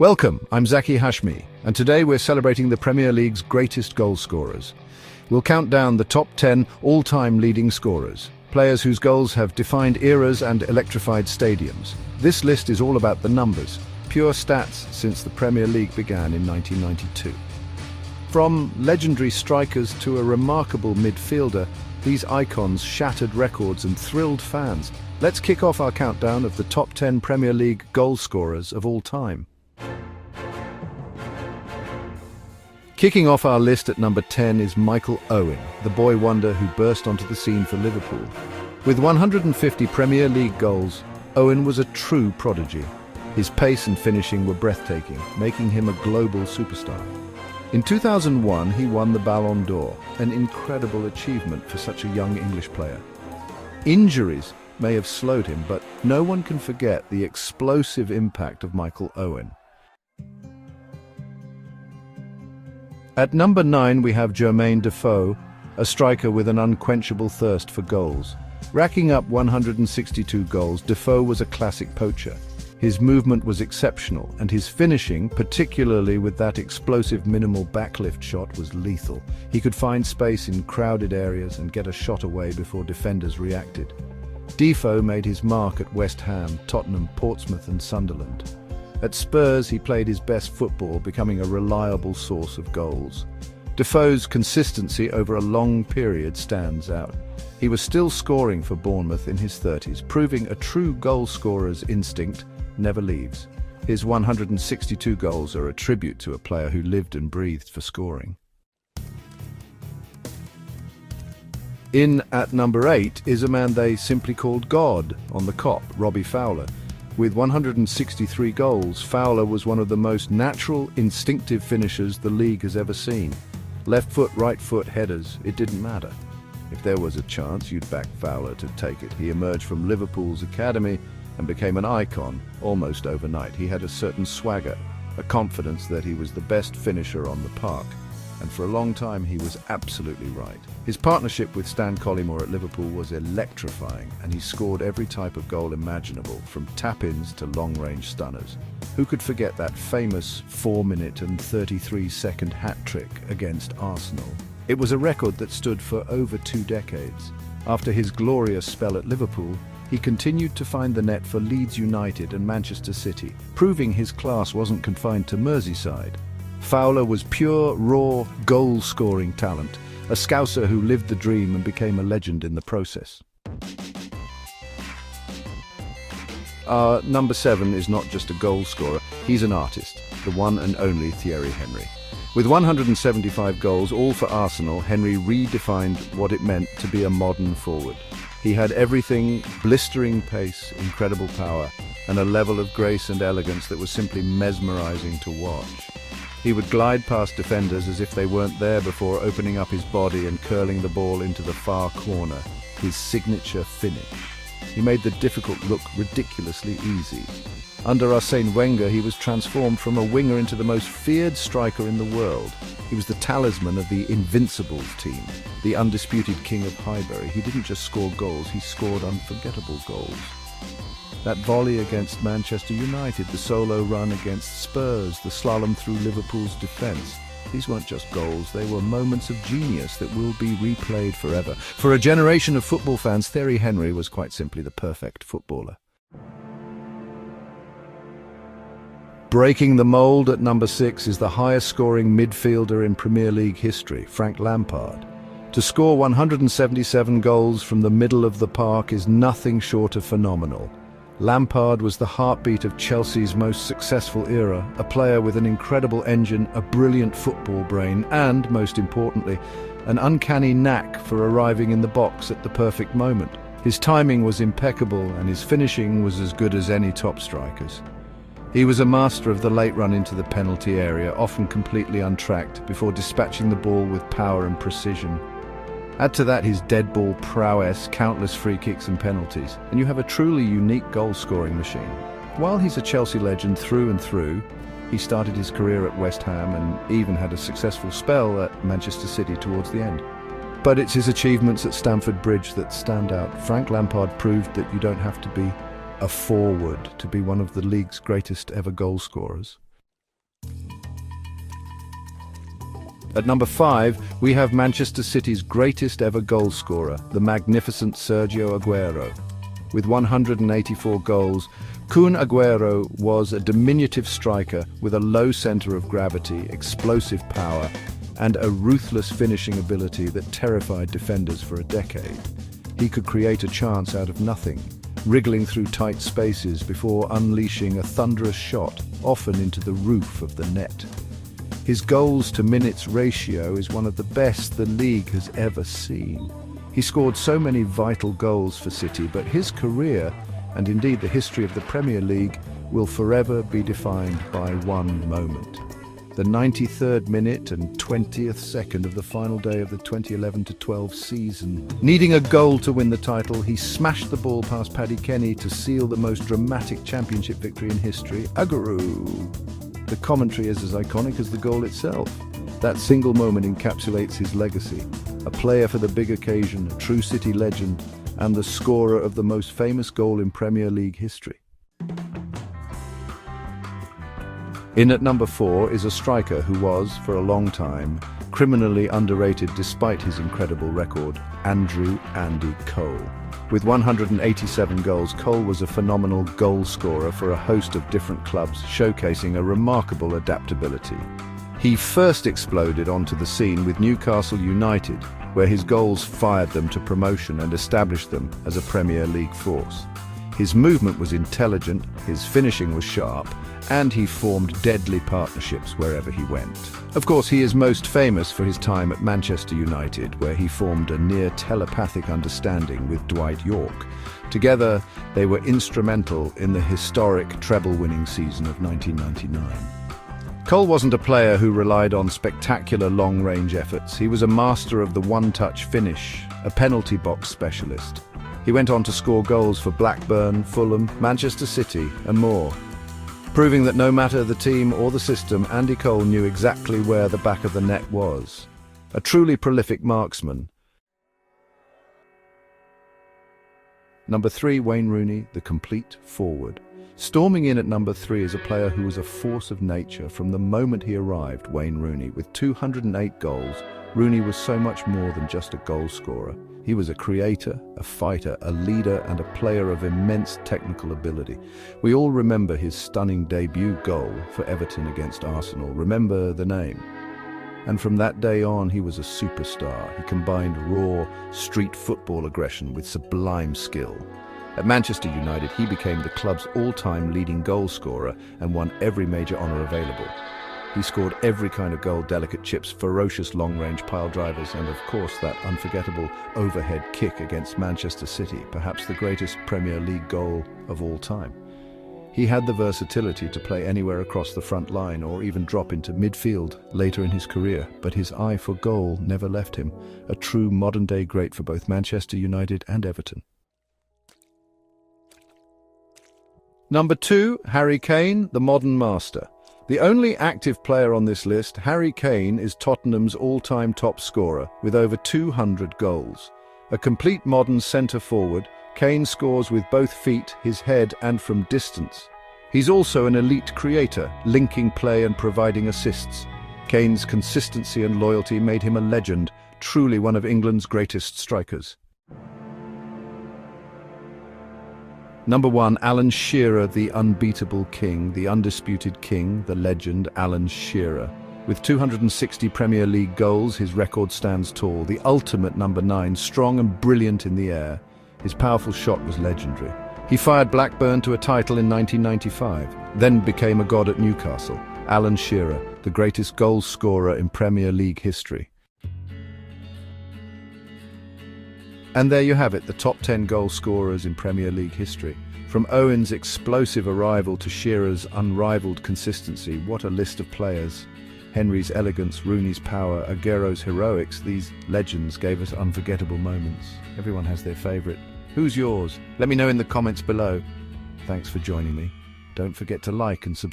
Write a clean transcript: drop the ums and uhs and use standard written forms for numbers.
Welcome, I'm Zaki Hashmi, and today we're celebrating the Premier League's greatest goal scorers. We'll count down the top 10 all-time leading scorers, players whose goals have defined eras and electrified stadiums. This list is all about the numbers, pure stats since the Premier League began in 1992. From legendary strikers to a remarkable midfielder, these icons shattered records and thrilled fans. Let's kick off our countdown of the top 10 Premier League goal scorers of all time. Kicking off our list at number 10 is Michael Owen, the boy wonder who burst onto the scene for Liverpool. With 150 Premier League goals, Owen was a true prodigy. His pace and finishing were breathtaking, making him a global superstar. In 2001, he won the Ballon d'Or, an incredible achievement for such a young English player. Injuries may have slowed him, but no one can forget the explosive impact of Michael Owen. At number 9 we have Germaine Defoe, a striker with an unquenchable thirst for goals. Racking up 162 goals, Defoe was a classic poacher. His movement was exceptional, and his finishing, particularly with that explosive minimal backlift shot, was lethal. He could find space in crowded areas and get a shot away before defenders reacted. Defoe made his mark at West Ham, Tottenham, Portsmouth and Sunderland. At Spurs, he played his best football, becoming a reliable source of goals. Defoe's consistency over a long period stands out. He was still scoring for Bournemouth in his 30s, proving a true goal scorer's instinct never leaves. His 162 goals are a tribute to a player who lived and breathed for scoring. In at number 8 is a man they simply called God on the Kop, Robbie Fowler. With 163 goals, Fowler was one of the most natural, instinctive finishers the league has ever seen. Left foot, right foot, headers, it didn't matter. If there was a chance, you'd back Fowler to take it. He emerged from Liverpool's academy and became an icon almost overnight. He had a certain swagger, a confidence that he was the best finisher on the park. And for a long time, he was absolutely right. His partnership with Stan Collymore at Liverpool was electrifying, and he scored every type of goal imaginable, from tap-ins to long-range stunners. Who could forget that famous 4-minute and 33-second hat-trick against Arsenal? It was a record that stood for over 2 decades. After his glorious spell at Liverpool, he continued to find the net for Leeds United and Manchester City, proving his class wasn't confined to Merseyside. Fowler was pure, raw, goal-scoring talent, a Scouser who lived the dream and became a legend in the process. Our number 7 is not just a goal scorer, he's an artist, the one and only Thierry Henry. With 175 goals, all for Arsenal, Henry redefined what it meant to be a modern forward. He had everything: blistering pace, incredible power, and a level of grace and elegance that was simply mesmerizing to watch. He would glide past defenders as if they weren't there before opening up his body and curling the ball into the far corner, his signature finish. He made the difficult look ridiculously easy. Under Arsene Wenger, he was transformed from a winger into the most feared striker in the world. He was the talisman of the Invincibles team, the undisputed king of Highbury. He didn't just score goals, he scored unforgettable goals. That volley against Manchester United, the solo run against Spurs, the slalom through Liverpool's defence. These weren't just goals, they were moments of genius that will be replayed forever. For a generation of football fans, Thierry Henry was quite simply the perfect footballer. Breaking the mould at number 6 is the highest-scoring midfielder in Premier League history, Frank Lampard. To score 177 goals from the middle of the park is nothing short of phenomenal. Lampard was the heartbeat of Chelsea's most successful era, a player with an incredible engine, a brilliant football brain, and, most importantly, an uncanny knack for arriving in the box at the perfect moment. His timing was impeccable, and his finishing was as good as any top striker's. He was a master of the late run into the penalty area, often completely untracked, before dispatching the ball with power and precision. Add to that his dead ball prowess, countless free kicks and penalties, and you have a truly unique goal-scoring machine. While he's a Chelsea legend through and through, he started his career at West Ham and even had a successful spell at Manchester City towards the end. But it's his achievements at Stamford Bridge that stand out. Frank Lampard proved that you don't have to be a forward to be one of the league's greatest ever goal scorers. At number 5, we have Manchester City's greatest ever goal scorer, the magnificent Sergio Aguero. With 184 goals, Kun Aguero was a diminutive striker with a low centre of gravity, explosive power, and a ruthless finishing ability that terrified defenders for a decade. He could create a chance out of nothing, wriggling through tight spaces before unleashing a thunderous shot, often into the roof of the net. His goals-to-minutes ratio is one of the best the league has ever seen. He scored so many vital goals for City, but his career, and indeed the history of the Premier League, will forever be defined by one moment. The 93rd minute and 20th second of the final day of the 2011-12 season. Needing a goal to win the title, he smashed the ball past Paddy Kenny to seal the most dramatic championship victory in history. Aguero! The commentary is as iconic as the goal itself. That single moment encapsulates his legacy. A player for the big occasion, a true City legend, and the scorer of the most famous goal in Premier League history. In at number 4 is a striker who was, for a long time, criminally underrated despite his incredible record, Andy Cole. With 187 goals, Cole was a phenomenal goal scorer for a host of different clubs, showcasing a remarkable adaptability. He first exploded onto the scene with Newcastle United, where his goals fired them to promotion and established them as a Premier League force. His movement was intelligent, his finishing was sharp, and he formed deadly partnerships wherever he went. Of course, he is most famous for his time at Manchester United, where he formed a near telepathic understanding with Dwight Yorke. Together, they were instrumental in the historic treble-winning season of 1999. Cole wasn't a player who relied on spectacular long-range efforts. He was a master of the one-touch finish, a penalty box specialist. He went on to score goals for Blackburn, Fulham, Manchester City, and more, proving that no matter the team or the system, Andy Cole knew exactly where the back of the net was. A truly prolific marksman. Number 3, Wayne Rooney, the complete forward. Storming in at number 3 is a player who was a force of nature from the moment he arrived. Wayne Rooney, with 208 goals, Rooney was so much more than just a goal scorer. He was a creator, a fighter, a leader, and a player of immense technical ability. We all remember his stunning debut goal for Everton against Arsenal. Remember the name. And from that day on, he was a superstar. He combined raw, street football aggression with sublime skill. At Manchester United, he became the club's all-time leading goal scorer and won every major honour available. He scored every kind of goal, delicate chips, ferocious long-range pile drivers, and of course that unforgettable overhead kick against Manchester City, perhaps the greatest Premier League goal of all time. He had the versatility to play anywhere across the front line or even drop into midfield later in his career, but his eye for goal never left him, a true modern-day great for both Manchester United and Everton. Number 2, Harry Kane, the modern master. The only active player on this list, Harry Kane is Tottenham's all-time top scorer with over 200 goals. A complete modern centre-forward, Kane scores with both feet, his head, and from distance. He's also an elite creator, linking play and providing assists. Kane's consistency and loyalty made him a legend, truly one of England's greatest strikers. Number 1, Alan Shearer, the unbeatable king, the undisputed king, the legend Alan Shearer. With 260 Premier League goals, his record stands tall. The ultimate number 9, strong and brilliant in the air. His powerful shot was legendary. He fired Blackburn to a title in 1995, then became a god at Newcastle. Alan Shearer, the greatest goal scorer in Premier League history. And there you have it, the top 10 goal scorers in Premier League history. From Owen's explosive arrival to Shearer's unrivaled consistency, what a list of players. Henry's elegance, Rooney's power, Aguero's heroics, these legends gave us unforgettable moments. Everyone has their favourite. Who's yours? Let me know in the comments below. Thanks for joining me. Don't forget to like and subscribe.